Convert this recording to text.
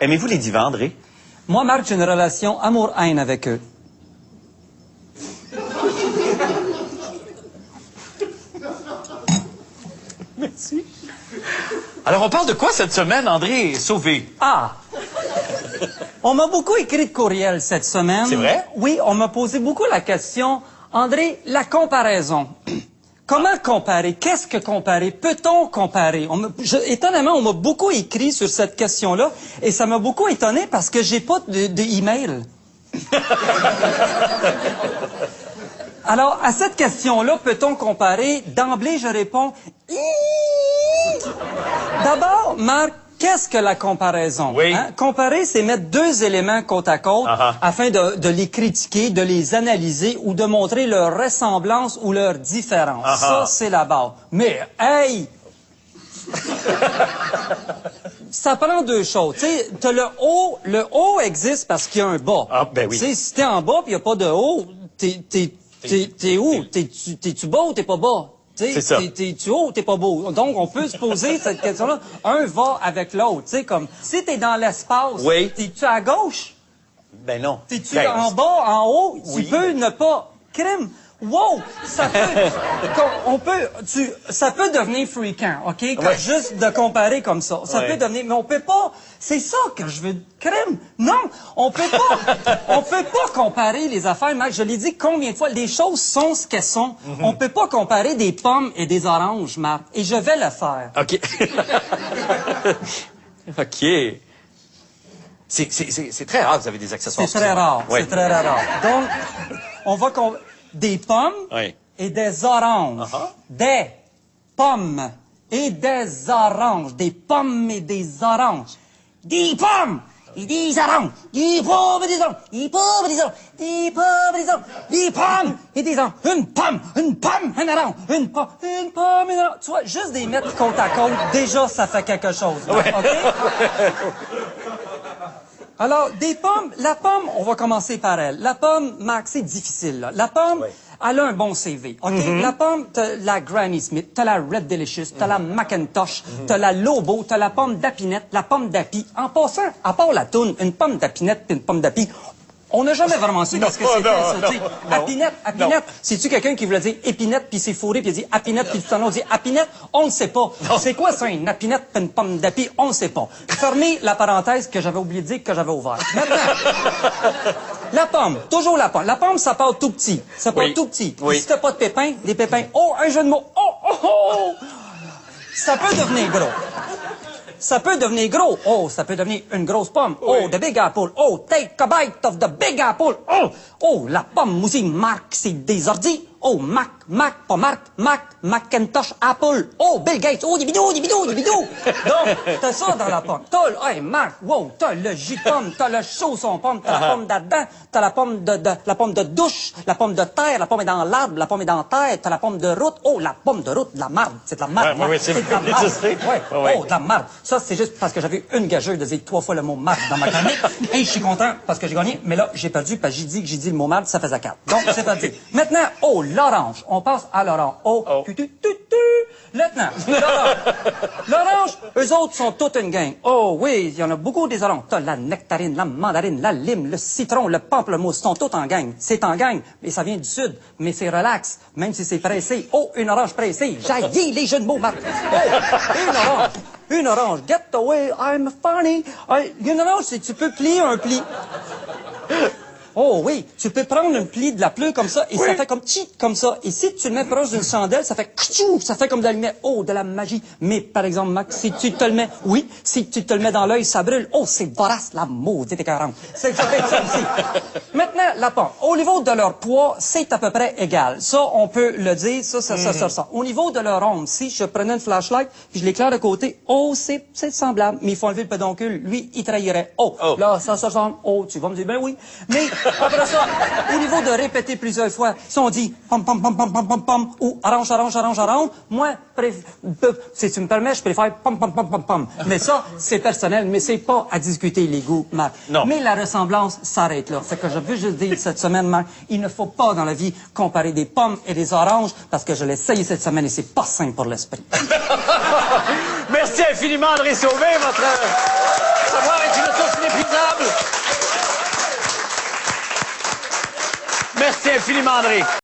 Aimez-vous les divans, André? Moi, Marc, j'ai une relation amour-haine avec eux. Merci. Alors, on parle de quoi cette semaine, André Sauvé? Ah! On m'a beaucoup écrit de courriels cette semaine. C'est vrai? Oui, on m'a posé beaucoup la question. André, la comparaison. Comment comparer? Qu'est-ce que comparer? Peut-on comparer? Étonnamment, on m'a beaucoup écrit sur cette question-là et ça m'a beaucoup étonné parce que j'ai pas de email. Alors, à cette question-là, peut-on comparer? D'emblée, je réponds... D'abord, Marc, qu'est-ce que la comparaison? Oui. Hein? Comparer, c'est mettre deux éléments côte à côte afin de les critiquer, de les analyser ou de montrer leur ressemblance ou leur différence. Ça, c'est la base. Mais, hey! Ça prend deux choses. Tu sais, t'as le haut existe parce qu'il y a un bas. Ah, ben oui. Tu sais, si t'es en bas pis il n'y a pas de haut, t'es où? T'es-tu bas ou t'es pas bas? C'est ça. T'es-tu haut ou t'es pas beau? Donc, on peut se poser cette question-là. Un va avec l'autre. Tu sais, comme, si t'es dans l'espace, t'es-tu à gauche? Ben non. T'es-tu en bas, en haut? Oui. Tu peux ne pas... Crime! Wow! Ça peut devenir fréquent, OK? Juste de comparer comme ça. Ça peut devenir... Mais on peut pas... C'est ça que je veux... Crime! Non! On peut pas comparer les affaires, Marc. Je l'ai dit combien de fois. Les choses sont ce qu'elles sont. On peut pas comparer des pommes et des oranges, Marc. Et je vais le faire. OK. OK. C'est très rare que vous avez des accessoires. C'est très rare. Oui. C'est très rare. Donc, on va... Des pommes et des oranges. Des pommes et des oranges. Des pommes et des oranges. Des pommes et des oranges. Des pommes et des oranges. Des pommes et des oranges. Des pommes et des oranges. Des pommes et des oranges. Une pomme, un orange. Une pomme et un orange. Tu vois, juste des mettre côte à côte, déjà, ça fait quelque chose. Là, OK? Alors, des pommes, la pomme, on va commencer par elle. La pomme, Marc, c'est difficile, là. La pomme, elle a un bon CV, OK? La pomme, t'as la Granny Smith, t'as la Red Delicious, t'as la Macintosh, t'as la Lobo, t'as la pomme d'Apinette, la pomme d'Api. En passant, à part la toune, une pomme d'Apinette puis une pomme d'Api, on n'a jamais vraiment su ce que c'était, ça. Apinette, c'est-tu quelqu'un qui voulait dire épinette, puis c'est fourré, puis il dit apinette, puis tout le temps, on dit apinette? On ne sait pas. C'est quoi ça, une apinette, puis une pomme d'api? On ne sait pas. Fermez la parenthèse que j'avais oublié de dire que j'avais ouverte. Maintenant, la pomme, toujours la pomme. La pomme, ça part tout petit. Ça part tout petit. Si t'as pas de pépins, des pépins. Oh, un jeu de mots. Oh! Ça peut devenir gros. Ça peut devenir gros. Oh, ça peut devenir une grosse pomme. Oh, the big apple. Oh, take a bite of the big apple. Oh, la pomme aussi, Marc, c'est des ordis. Oh, Mac, pas Marc, Macintosh, Apple. Oh, Bill Gates. Oh, des bidous. Donc, t'as ça dans la pomme. Hey, Marc, wow, t'as le jus de pomme, t'as le chausson pomme, t'as la pomme d'Adam, t'as la pomme de douche, la pomme de terre, la pomme est dans l'arbre, la pomme est dans la terre, t'as la pomme de route. Oh, la pomme de route, de la marde. C'est de la marde. C'est de la marde. Oh, de la marde. Ça, c'est juste parce que j'avais une gageuse de dire 3 fois le mot marde dans ma chronique. Et je suis content parce que j'ai gagné. Mais là, j'ai perdu parce que j'ai dit le mot marde, ça faisait 4. Donc, c'est perdu. Maintenant, oh, l'orange. On passe à l'orange. Oh. Maintenant, l'orange, eux autres sont toute une gang. Oh oui, il y en a beaucoup des oranges. T'as la nectarine, la mandarine, la lime, le citron, le pamplemousse, sont tous en gang. C'est en gang, mais ça vient du sud. Mais c'est relax, même si c'est pressé. Oh, une orange pressée. J'haïs les jeux de mots, Marc. Oh, une orange. Get away, I'm funny. Une orange, c'est tu peux plier un pli. Oh oui, tu peux prendre un pli de la pleure comme ça et ça fait comme tchit, comme ça. Et si tu le mets proche d'une chandelle, ça fait kchou, ça fait comme de la lumière. Oh, de la magie. Mais par exemple, Max, si tu te le mets, si tu te le mets dans l'œil, ça brûle. Oh, c'est vorace, la maudite écœurante. C'est ça fait ça aussi. Maintenant, la pomme. Au niveau de leur poids, c'est à peu près égal. Ça, on peut le dire, ça ressort. Au niveau de leur ombre, si je prenais une flashlight puis je l'éclaire de côté, oh, c'est semblable. Mais il faut enlever le pédoncule. Lui, il trahirait. Oh, là, ça ressemble. Oh, tu vas me dire, ben oui. Mais après ça, au niveau de répéter plusieurs fois, si on dit pom pom pom pom pom pom pom ou orange, moi, si tu me permets, je préfère pom pom pom pom pom. Mais ça, c'est personnel, mais c'est pas à discuter les goûts, Marc. Non. Mais la ressemblance s'arrête là. C'est que je veux juste dire cette semaine, Marc, il ne faut pas dans la vie comparer des pommes et des oranges parce que je l'ai essayé cette semaine et c'est pas sain pour l'esprit. Merci infiniment, André Sauvé, votre savoir est une ressource Merci infiniment, André.